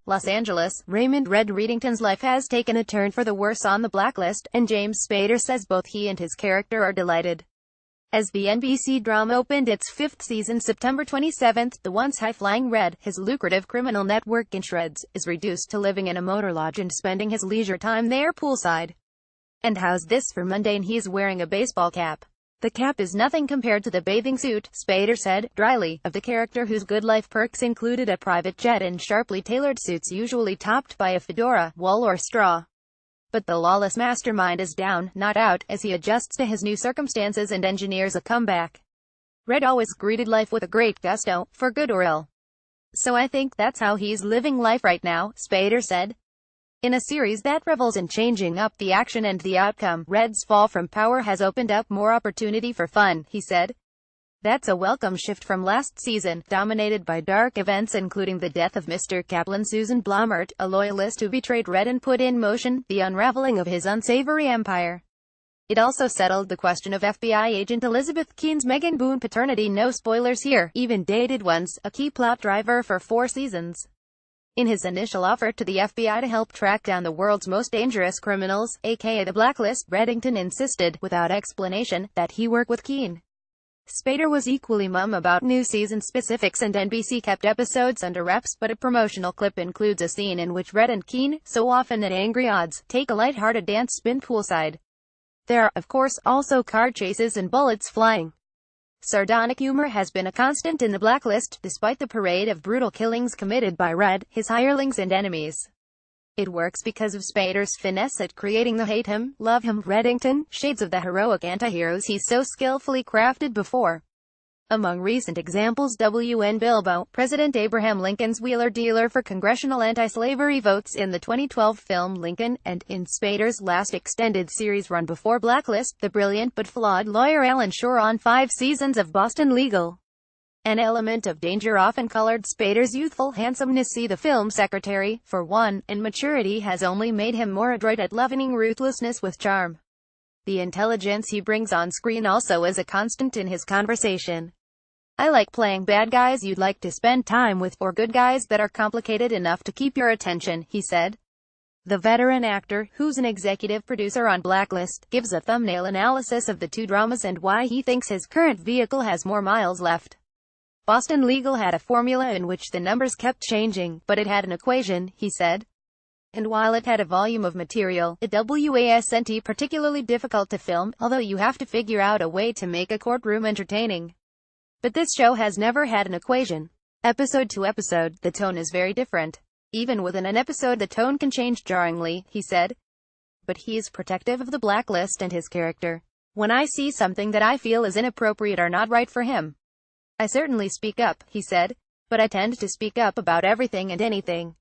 Los Angeles. Raymond Red Reddington's life has taken a turn for the worse on the Blacklist, and James Spader says both he and his character are delighted. As the NBC drama opened its fifth season September 27, the once high-flying Red, his lucrative criminal network in shreds, is reduced to living in a motor lodge and spending his leisure time there poolside. And how's this for mundane? He's wearing a baseball cap. The cap is nothing compared to the bathing suit, Spader said, dryly, of the character whose good life perks included a private jet and sharply tailored suits usually topped by a fedora, wool or straw. But the lawless mastermind is down, not out, as he adjusts to his new circumstances and engineers a comeback. Red always greeted life with a great gusto, for good or ill. So I think that's how he's living life right now, Spader said. In a series that revels in changing up the action and the outcome, Red's fall from power has opened up more opportunity for fun, he said. That's a welcome shift from last season, dominated by dark events including the death of Mr. Kaplan. Susan Blomert, a loyalist who betrayed Red and put in motion the unraveling of his unsavory empire. It also settled the question of FBI agent Elizabeth Keene's Megan Boone paternity. No spoilers here, even dated ones, a key plot driver for 4 seasons. In his initial offer to the FBI to help track down the world's most dangerous criminals, aka the Blacklist, Reddington insisted, without explanation, that he work with Keene. Spader was equally mum about new season specifics, and NBC kept episodes under wraps, but a promotional clip includes a scene in which Red and Keene, so often at angry odds, take a light-hearted dance spin poolside. There are, of course, also car chases and bullets flying. Sardonic humor has been a constant in the Blacklist, despite the parade of brutal killings committed by Red, his hirelings and enemies. It works because of Spader's finesse at creating the hate him, love him Reddington shades of the heroic anti-heroes he's so skillfully crafted before. Among recent examples, W.N. Bilbo, President Abraham Lincoln's wheeler-dealer for congressional anti-slavery votes in the 2012 film Lincoln, and, in Spader's last extended series run before Blacklist, the brilliant but flawed lawyer Alan Shore on 5 seasons of Boston Legal. An element of danger often colored Spader's youthful handsomeness. See the film Secretary, for one, and maturity has only made him more adroit at leavening ruthlessness with charm. The intelligence he brings on screen also is a constant in his conversation. I like playing bad guys you'd like to spend time with, or good guys that are complicated enough to keep your attention, he said. The veteran actor, who's an executive producer on Blacklist, gives a thumbnail analysis of the 2 dramas and why he thinks his current vehicle has more miles left. Boston Legal had a formula in which the numbers kept changing, but it had an equation, he said. And while it had a volume of material, it wasn't particularly difficult to film, although you have to figure out a way to make a courtroom entertaining. But this show has never had an equation. Episode to episode, the tone is very different. Even within an episode the tone can change jarringly, he said. But he's protective of the Blacklist and his character. When I see something that I feel is inappropriate or not right for him, I certainly speak up, he said. But I tend to speak up about everything and anything.